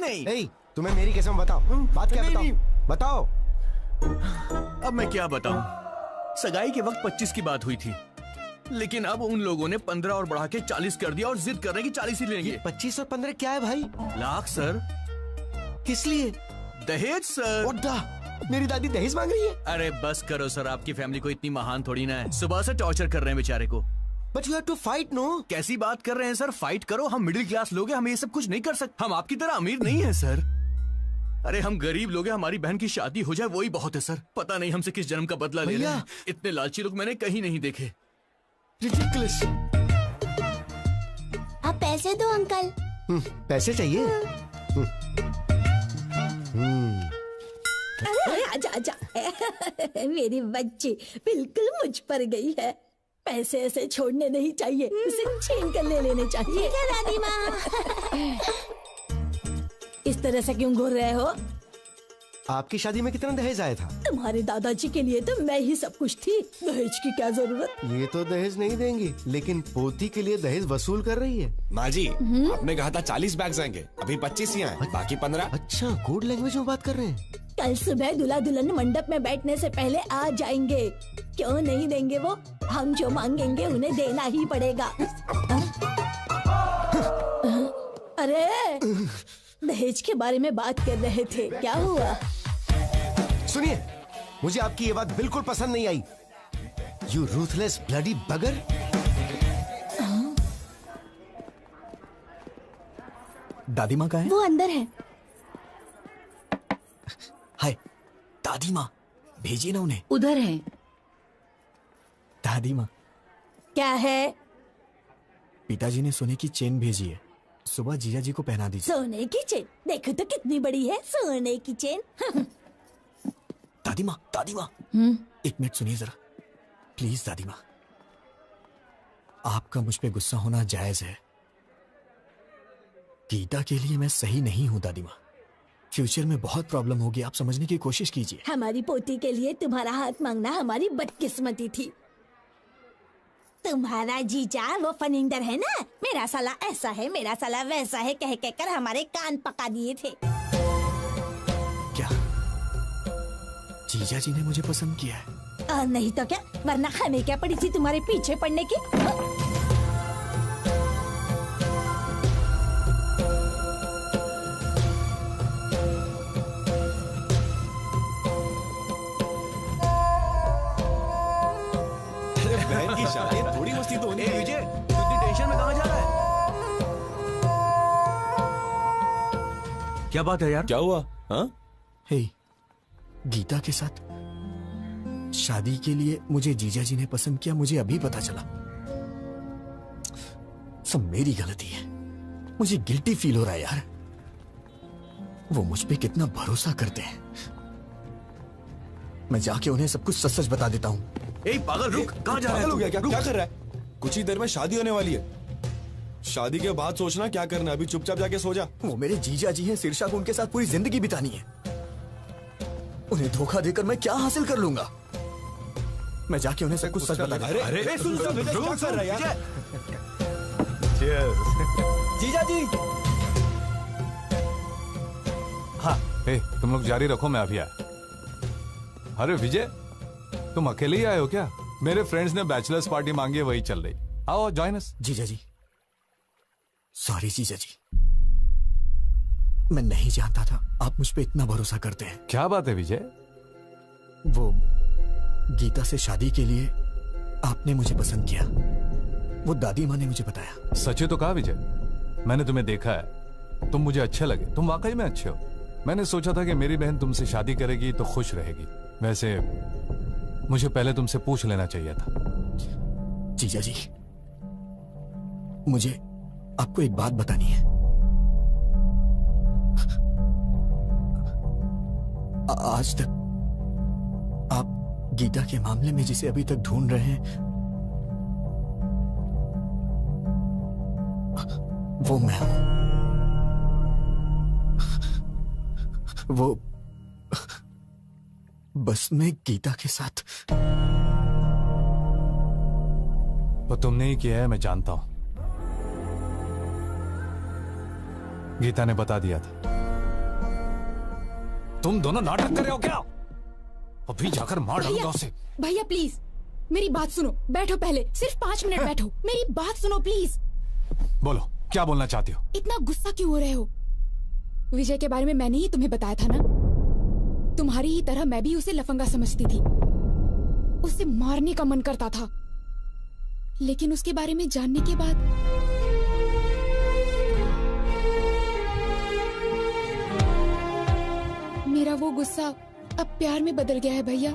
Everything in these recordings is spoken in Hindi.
नहीं। ए, तुम्हें मेरी कसम बताओ, बात क्या बताओ? बताओ। अब मैं क्या बताऊं? सगाई के वक्त 25 की बात हुई थी, लेकिन अब उन लोगों ने 15 और बढ़ा के 40 कर दिया और जिद कर रहे हैं कि 40 ही लेंगे। 25 और 15 क्या है भाई? लाख सर। किस लिए? दहेज सर। मेरी दादी दहेज मांग रही है? अरे बस करो सर, आपकी फैमिली को इतनी महान थोड़ी ना है। सुबह से टॉर्चर कर रहे हैं बेचारे को। But you have to fight, no? कैसी बात कर रहे हैं सर? फाइट करो, हम मिडिल क्लास लोग हैं, हम ये सब कुछ नहीं कर सकते। हम आपकी तरह अमीर नहीं है सर। अरे हम गरीब लोग हैं, हमारी बहन की शादी हो जाए वही बहुत है सर। पता नहीं हमसे किस जन्म का बदला ले रहे हैं। इतने लालची लोग मैंने कहीं नहीं देखे। Ridiculous. आप पैसे दो अंकल। पैसे चाहिए? अरे आजा आजा। मेरी बच्ची बिल्कुल मुझ पर गई है। पैसे ऐसे छोड़ने नहीं चाहिए, उसे छीन कर ले लेने चाहिए। ठीक है दादी माँ। इस तरह से क्यों घूर रहे हो? आपकी शादी में कितना दहेज आया था? तुम्हारे दादाजी के लिए तो मैं ही सब कुछ थी, दहेज की क्या जरूरत? ये तो दहेज नहीं देंगी, लेकिन पोती के लिए दहेज वसूल कर रही है। माँ जी, आपने कहा था 40 बैग्स आएंगे, अभी 25 ही आए, बाकी 15। अच्छा, कोड लैंग्वेज में बात कर रहे हैं। कल सुबह दूल्हा दुल्हन मंडप में बैठने से पहले आ जाएंगे। क्यों नहीं देंगे वो? हम जो मांगेंगे उन्हें देना ही पड़ेगा। अरे दहेज के बारे में बात कर रहे थे, क्या हुआ? सुनिए, मुझे आपकी ये बात बिल्कुल पसंद नहीं आई। You ruthless bloody bugger। दादी माँ कहाँ है? वो अंदर है। हाय दादी माँ, भेजिए ना उन्हें। उधर है। दादी माँ, क्या है? पिताजी ने सोने की चेन भेजी है, सुबह जीजा जी को पहना दीजिए। सोने की चेन? देखो तो कितनी बड़ी है सोने की चेन। दादी माँ, एक मिनट सुनिए जरा, प्लीज दादी माँ। आपका मुझ पे गुस्सा होना जायज है। गीता के लिए मैं सही नहीं हूँ दादी माँ। फ्यूचर में बहुत प्रॉब्लम होगी, आप समझने की कोशिश कीजिए। हमारी पोती के लिए तुम्हारा हाथ मांगना हमारी बदकिस्मती थी। तुम्हारा जीजा वो फनिंदर है ना, मेरा साला ऐसा है, मेरा साला वैसा है कह कहकर हमारे कान पका दिए थे। क्या जीजा जी ने मुझे पसंद किया है? और नहीं तो क्या, वरना हमें क्या पड़ी थी तुम्हारे पीछे पड़ने की? बहन की शादी, थोड़ी मस्ती तो होनी है। विजय, इतनी टेंशन में कहाँ जा रहा है? क्या बात है यार? क्या हुआ? हाँ? हे, गीता के साथ शादी के लिए मुझे जीजा जी ने पसंद किया, मुझे अभी पता चला। सब मेरी गलती है, मुझे गिल्टी फील हो रहा है यार। वो मुझ पे कितना भरोसा करते हैं। मैं जाके उन्हें सब कुछ सच सच बता देता हूँ। ए पागल, रुक, कहाँ जा रहा है? क्या कर रहा है? कुछ ही देर में शादी होने वाली है। शादी के बाद सोचना क्या करना, अभी चुपचाप जाके सो जा। वो मेरे जीजा जी हैं, सिरसा को उनके साथ पूरी जिंदगी बितानी है। उन्हें धोखा देकर मैं क्या हासिल कर लूंगा? मैं जाके उन्हें सब कुछ सच बता दूंगा। अरे सुन, क्या कर रहा है यार? जीजा जी। हाँ, तुम लोग जारी रखो, मैं अभी आया। अरे विजय, तुम अकेले ही आए हो क्या? मेरे फ्रेंड्स ने बैचलर्स पार्टी मांगी है, वही चल रही। आओ जॉइन अस। जीजा जी, सॉरी जीजा जी, मैं नहीं जानता था आप मुझ पे इतना भरोसा करते हैं। क्या बात है विजय? वो गीता से शादी के लिए आपने मुझे पसंद किया, वो दादी माँ ने मुझे बताया। सच तो कहा विजय, मैंने तुम्हें देखा है, तुम मुझे अच्छे लगे, तुम वाकई में अच्छे हो। मैंने सोचा था कि मेरी बहन तुमसे शादी करेगी तो खुश रहेगी। वैसे मुझे पहले तुमसे पूछ लेना चाहिए था। जीजा जी, मुझे आपको एक बात बतानी है। आज तक आप गीता के मामले में जिसे अभी तक ढूंढ रहे हैं, वो मैं हूं। वो बस मैं गीता के साथ। वो तुमने ही किया है, मैं जानता हूं। गीता ने बता दिया था। तुम दोनों नाटक कर रहे हो क्या? अभी जाकर मार डालूंगा उसे। भैया प्लीज मेरी बात सुनो, बैठो पहले, सिर्फ 5 मिनट बैठो, मेरी बात सुनो प्लीज। बोलो, क्या बोलना चाहती हो? इतना गुस्सा क्यों हो रहे हो? विजय के बारे में मैंने ही तुम्हें बताया था ना। तुम्हारी ही तरह मैं भी उसे लफंगा समझती थी, उसे मारने का मन करता था, लेकिन उसके बारे में जानने के बाद मेरा वो गुस्सा अब प्यार में बदल गया है भैया।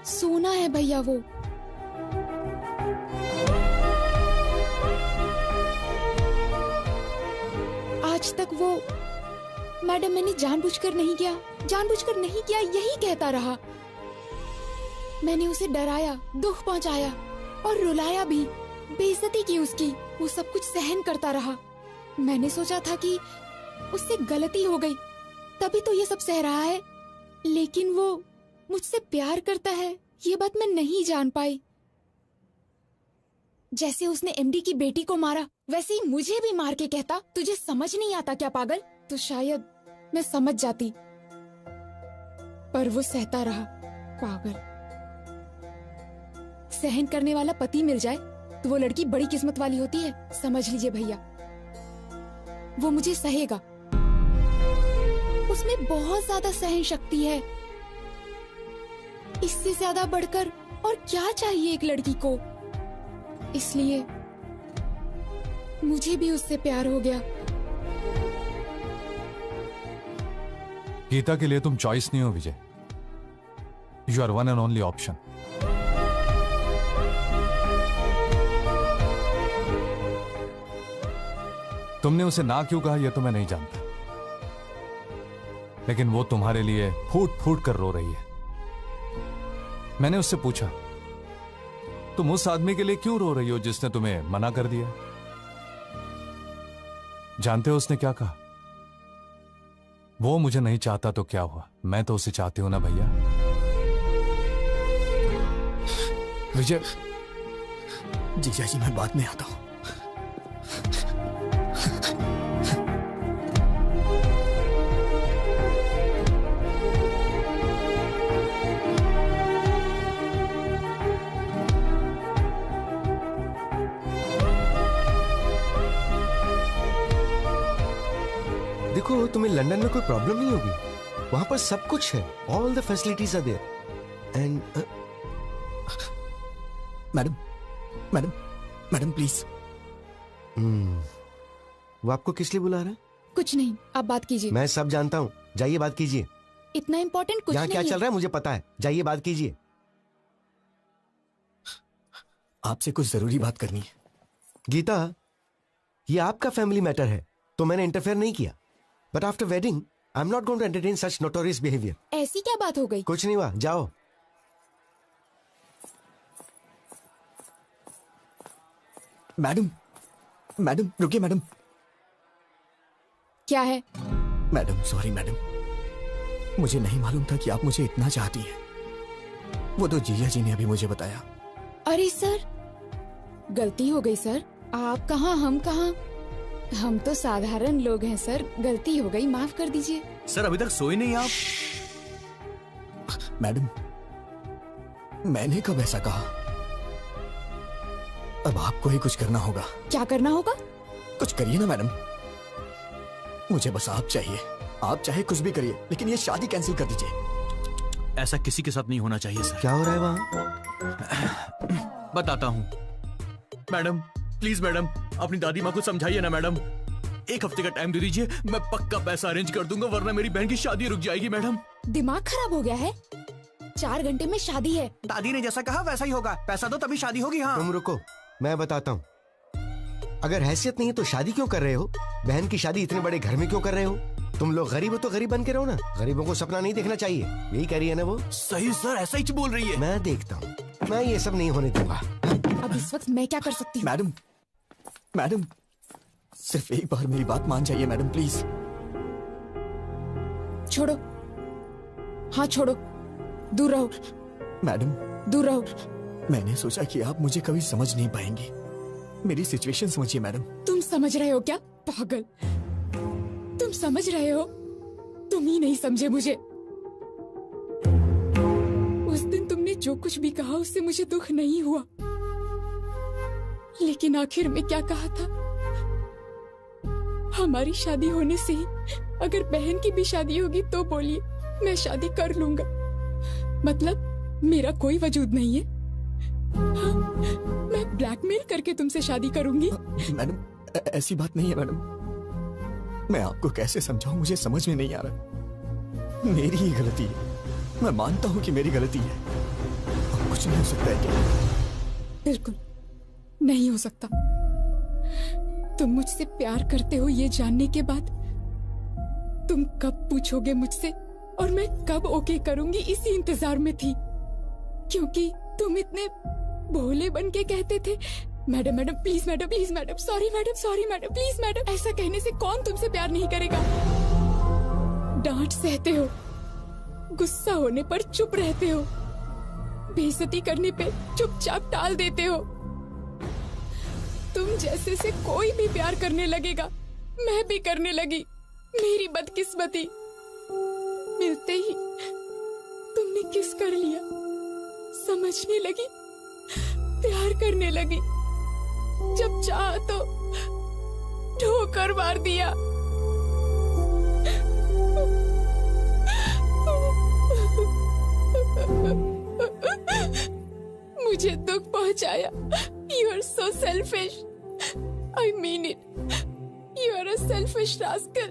सोना है भैया वो। आज तक वो मैडम मैंने जानबूझकर नहीं किया, जानबूझकर नहीं किया यही कहता रहा। मैंने उसे डराया, दुख पहुंचाया और रुलाया भी, बेइज्जती की उसकी, वो सब कुछ सहन करता रहा। मैंने सोचा था कि उससे गलती हो गई तभी तो ये सब सह रहा है, लेकिन वो मुझसे प्यार करता है ये बात मैं नहीं जान पाई। जैसे उसने एमडी की बेटी को मारा वैसे ही मुझे भी मार के कहता तुझे समझ नहीं आता क्या पागल? तो शायद मैं समझ जाती, पर वो सहता रहा। पागल। सहन करने वाला पति मिल जाए तो वो लड़की बड़ी किस्मत वाली होती है, समझ लीजिए भैया। वो मुझे सहेगा, उसमें बहुत ज्यादा सहन शक्ति है। इससे ज्यादा बढ़कर और क्या चाहिए एक लड़की को? इसलिए मुझे भी उससे प्यार हो गया। गीता के लिए तुम चॉइस नहीं हो Vijay, you are one and only option. तुमने उसे ना क्यों कहा यह तो मैं नहीं जानता, लेकिन वो तुम्हारे लिए फूट फूट कर रो रही है। मैंने उससे पूछा, तुम उस आदमी के लिए क्यों रो रही हो जिसने तुम्हें मना कर दिया? जानते हो उसने क्या कहा? वो मुझे नहीं चाहता तो क्या हुआ, मैं तो उसे चाहती हूं ना भैया। विजय, जीजा जी मैं बाद में आता हूं। देखो, तुम्हें लंदन में कोई प्रॉब्लम नहीं होगी, वहां पर सब कुछ है, all the facilities are there. And madam madam madam please. वो आपको किस लिए बुला रहा है? कुछ नहीं, आप बात कीजिए। मैं सब जानता हूँ, जाइए बात कीजिए। इतना इम्पोर्टेंट कुछ यहाँ नहीं क्या है। चल रहा है मुझे पता है, जाइए बात कीजिए। आपसे कुछ जरूरी बात करनी है। गीता, ये आपका फैमिली मैटर है तो मैंने इंटरफेयर नहीं किया, but after wedding I am not going to entertain such notorious behaviour. ऐसी क्या बात हो गई? कुछ नहीं हुआ, जाओ। मैडम मैडम रुकिए मैडम। क्या है? मैडम सॉरी मैडम, मुझे नहीं मालूम था कि आप मुझे इतना चाहती हैं। वो तो जीजा जी ने अभी मुझे बताया। अरे सर, गलती हो गई सर। आप कहाँ, हम कहाँ, हम तो साधारण लोग हैं सर। गलती हो गई, माफ कर दीजिए। सर अभी तक सोए नहीं आप? मैडम मैंने कब ऐसा कहा? अब आपको ही कुछ करना होगा। क्या करना होगा? कुछ करिए ना मैडम, मुझे बस आप चाहिए। आप चाहे कुछ भी करिए, लेकिन ये शादी कैंसिल कर दीजिए। ऐसा किसी के साथ नहीं होना चाहिए सर। क्या हो रहा है वहां? बताता हूँ मैडम, प्लीज मैडम, अपनी दादी माँ को समझाइए ना मैडम। 1 हफ्ते का टाइम दे दीजिए, मैं पक्का पैसा अरेंज कर दूंगा, वरना मेरी बहन की शादी रुक जाएगी मैडम। दिमाग खराब हो गया है? 4 घंटे में शादी है। दादी ने जैसा कहा वैसा ही होगा। पैसा दो तभी शादी होगी। हाँ तुम रुको, मैं बताता हूँ। अगर हैसियत नहीं है तो शादी क्यों कर रहे हो? बहन की शादी इतने बड़े घर में क्यों कर रहे हो? तुम लोग गरीब हो तो गरीब बन के रहो ना। गरीबों को सपना नहीं देखना चाहिए, यही कह रही है ना वो? सही सर, ऐसा ही बोल रही है। मैं देखता हूँ, मैं ये सब नहीं होने दूंगा। अब इस वक्त मैं क्या कर सकती हूँ? मैडम मैडम, सिर्फ एक बार मेरी बात मान जाइए मैडम, प्लीज। छोड़ो, हाँ छोड़ो, दूर रहो मैडम। दूर रहो। मैंने सोचा कि आप मुझे कभी समझ नहीं पाएंगी, मेरी सिचुएशन समझिए मैडम। तुम समझ रहे हो क्या पागल? तुम समझ रहे हो? तुम ही नहीं समझे मुझे। उस दिन तुमने जो कुछ भी कहा उससे मुझे दुख नहीं हुआ, लेकिन आखिर में क्या कहा था? हमारी शादी होने से ही अगर बहन की भी शादी होगी तो बोलिए, मैं शादी कर लूंगा। मतलब मेरा कोई वजूद नहीं है। हाँ, मैं ब्लैकमेल करके तुमसे शादी करूंगी। मैडम ऐसी बात नहीं है मैडम। मैं आपको कैसे समझाऊं, मुझे समझ में नहीं आ रहा। मेरी ही गलती है, मैं मानता हूं कि मेरी गलती है। अब कुछ नहीं हो सकता है क्या? बिल्कुल नहीं हो सकता। तुम मुझसे प्यार करते हो ये जानने के बाद तुम कब पूछोगे मुझसे और मैं कब ओके करूंगी, इसी इंतजार में थी। क्योंकि तुम इतने भोले बन के कहते थे, madam madam please madam, please madam, sorry madam, sorry madam, please madam. ऐसा कहने से कौन तुमसे प्यार नहीं करेगा? डांट सहते हो, गुस्सा होने पर चुप रहते हो, बेइज्जती करने पे चुपचाप टाल देते हो। तुम जैसे से कोई भी प्यार करने लगेगा, मैं भी करने लगी। मेरी बदकिस्मती, मिलते ही तुमने किस कर लिया, समझने लगी, प्यार करने लगी। जब चाहा तो ठोकर मार दिया। मुझे दुख पहुंचाया। You are so selfish. I mean it. You are a selfish rascal.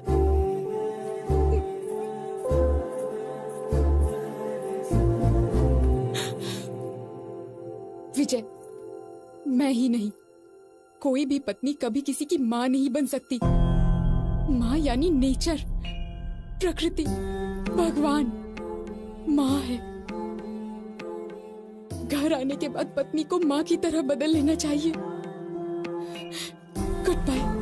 विजय, मैं ही नहीं, कोई भी पत्नी कभी किसी की माँ नहीं बन सकती। माँ यानी नेचर, प्रकृति, भगवान माँ है। घर आने के बाद पत्नी को माँ की तरह बदल लेना चाहिए। Good bye.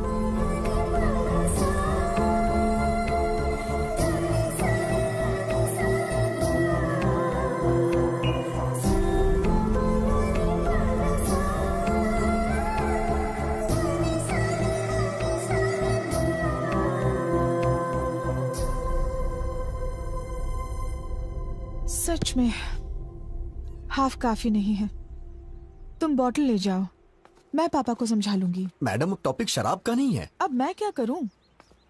सच में हाफ काफी नहीं है। तुम बॉटल ले जाओ, मैं पापा को समझा लूंगी। मैडम अब टॉपिक शराब का नहीं है। अब मैं क्या करूं?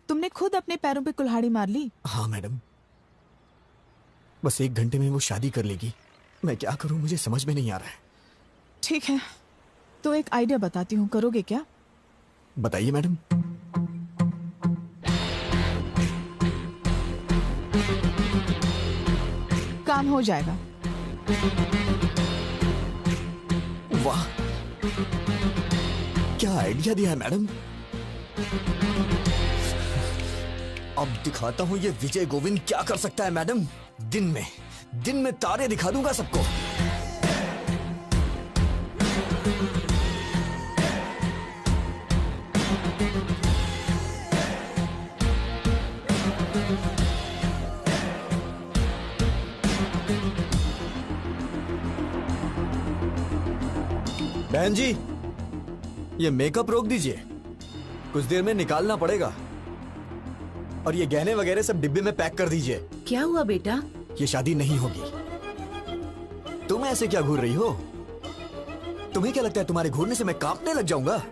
तुमने खुद अपने पैरों पे कुल्हाड़ी मार ली। हाँ मैडम, बस 1 घंटे में वो शादी कर लेगी। मैं क्या करूं, मुझे समझ में नहीं आ रहा है। ठीक है, तो एक आइडिया बताती हूँ, करोगे क्या? बताइए मैडम। काम हो जाएगा। वाह, क्या आइडिया दिया है मैडम। अब दिखाता हूं ये विजय गोविंद क्या कर सकता है मैडम। दिन में तारे दिखा दूंगा सबको। बहन जी, ये मेकअप रोक दीजिए, कुछ देर में निकालना पड़ेगा। और ये गहने वगैरह सब डिब्बे में पैक कर दीजिए। क्या हुआ बेटा? ये शादी नहीं होगी। तुम ऐसे क्या घूर रही हो? तुम्हें क्या लगता है तुम्हारे घूरने से मैं कांपने लग जाऊंगा?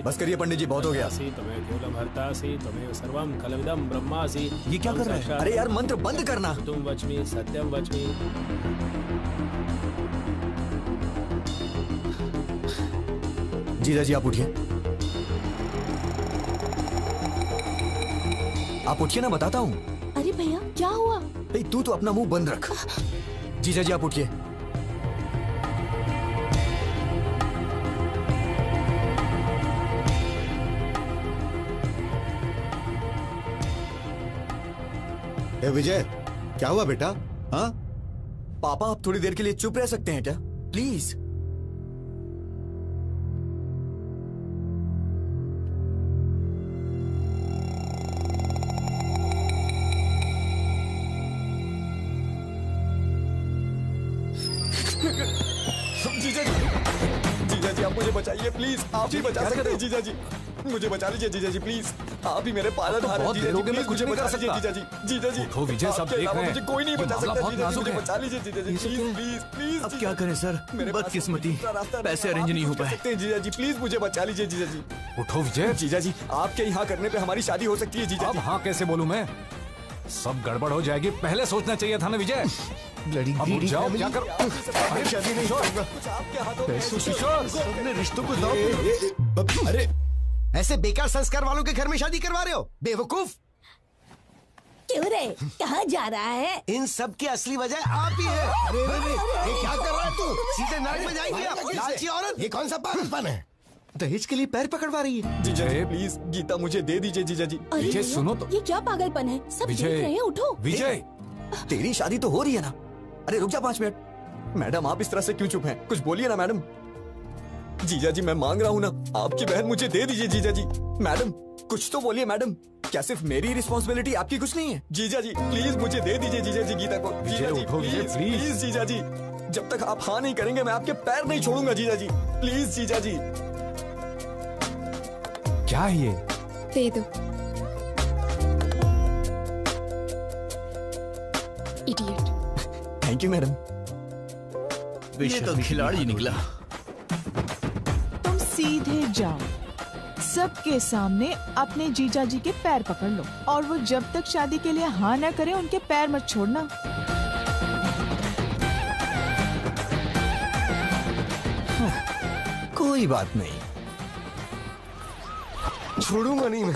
बस करिए पंडित जी, बहुत हो गया। ये क्या कर रहे हैं? अरे यार, मंत्र बंद करना। तुम वच्मि सत्यम वच्मि। जीजा जी आप उठिए, आप उठिए ना, बताता हूँ। अरे भैया क्या हुआ? तू तो अपना मुंह बंद रख। जीजा जी आप उठिए। ए विजय, क्या हुआ बेटा? हाँ, पापा आप थोड़ी देर के लिए चुप रह सकते हैं क्या, प्लीज? जीजा जी आप मुझे बचाइए प्लीज, आप ही बचा सकते हैं जीजा जी, मुझे बचा लीजिए जीजा जी प्लीज, आप ही मेरे पालन हार हैं जीजा जी, प्लीज मुझे बचा लीजिए जीजा जी। जीजा जी उठो विजय, सब देख रहे हैं, मुझे कोई नहीं बचा सकता जीजा जी, मुझे बचा लीजिए जीजा जी, प्लीज प्लीज प्लीज। अब क्या करें सर, बदकिस्मती, पैसे अरेंज नहीं हो पाए। जीजा जी प्लीज मुझे बचा लीजिए जीजा जी। उठो विजय। जीजा जी आपके यहाँ करने पे हमारी शादी हो सकती है जीजा अब जी। हाँ कैसे बोलूं मैं, सब गड़बड़ हो जाएगी, पहले सोचना चाहिए था ना विजय। अब उठ जाओ, क्या कर शादी नहीं होगा। आपके हाथों में अपने रिश्तों को दांव। अरे ऐसे बेकार संस्कार वालों के घर में शादी करवा रहे हो, बेवकूफ। क्यों रे, कहाँ जा रहा है? इन सब की असली वजह आप ही है। ये क्या कर रहा है तू? सीधे नाक में जाएंगे आप, लालची औरत। ये कौन सा पागलपन है? दहेज के लिए पैर पकड़ रही है। जीजा जी प्लीज गीता मुझे दे दीजिए जीजा जी। अरे विजय, भैया, सुनो तो। ये क्या पागलपन है? सब देख विजय, रहे हैं, उठो। विजय तेरी शादी तो हो रही है ना। अरे रुक जा 5 मिनट। मैडम आप इस तरह से क्यों चुप हैं? कुछ बोलिए ना मैडम। जीजा जी मैं मांग रहा हूँ ना, आपकी बहन मुझे दे दीजिए जीजा जी। मैडम कुछ तो बोलिए मैडम, क्या सिर्फ मेरी रिस्पॉन्सिबिलिटी, आपकी कुछ नहीं है? जीजा जी प्लीज मुझे दे दीजिए जीजा जी गीता को। जीजा जी उठो, विजय, प्लीज प्लीज। प्लीज जीजा जी, जब तक आप हाँ नहीं करेंगे मैं आपके पैर नहीं छोड़ूंगा जीजा जी, प्लीज जीजा जी। क्या है ये? दे दो। इडियट। Thank you madam. ये तो खिलाड़ी निकला। तुम सीधे जाओ, सबके सामने अपने जीजा जी के पैर पकड़ लो, और वो जब तक शादी के लिए हाँ ना करे उनके पैर मत छोड़ना। कोई बात नहीं, छोड़ूंगा नहीं मैं।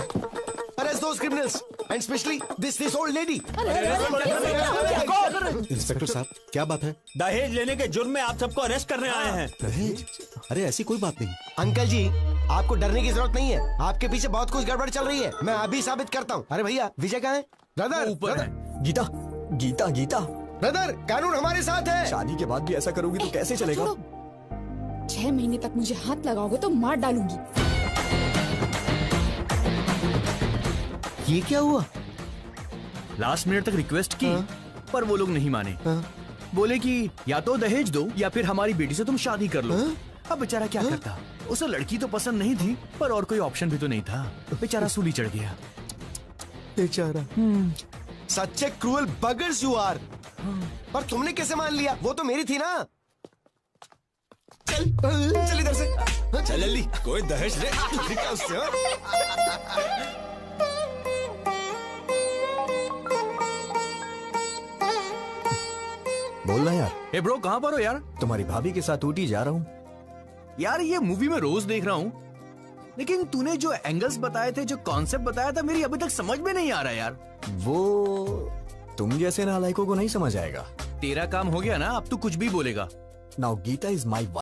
Arrest those criminals and especially this old lady. Inspector साहब क्या बात है? दहेज लेने के जुर्म में आप सबको अरेस्ट करने आए हैं। दहेज? अरे ऐसी कोई बात नहीं। अंकल जी आपको डरने की जरूरत नहीं है, आपके पीछे बहुत कुछ गड़बड़ चल रही है, मैं अभी साबित करता हूँ। अरे भैया विजय कहाँ है? ब्रदर ऊपर है। गीता गीता गीता ब्रदर, कानून हमारे साथ है। शादी के बाद भी ऐसा करोगी तो कैसे चलेगा? 6 महीने तक मुझे हाथ लगाओगे तो मार डालूंगी। ये क्या हुआ? लास्ट मिनट तक रिक्वेस्ट की पर वो लोग नहीं माने। बोले कि या तो दहेज दो या फिर हमारी बेटी से तुम शादी कर लो। अब बेचारा क्या करता, उसे लड़की तो पसंद नहीं थी पर और कोई ऑप्शन भी तो नहीं था, बेचारा सूली चढ़ गया। बेचारा। सच्चे क्रूअल बगर्स यू आर। पर तुमने कैसे मान लिया? वो तो मेरी थी ना। चल इधर से, चल जल्दी। कोई दहेज ले निकाल उससे। बोलना यार। ए ब्रो कहाँ पर हो यार? तुम्हारी भाभी के साथ ऊटी जा रहा हूँ। यार ये मूवी में रोज देख रहा हूँ, लेकिन तूने जो एंगल्स बताए थे, जो कॉन्सेप्ट बताया था, मेरी अभी तक समझ में नहीं आ रहा यार। वो तुम जैसे नालायकों को नहीं समझ आएगा। तेरा काम हो गया ना, अब तू कुछ भी बोलेगा। Now Gita is my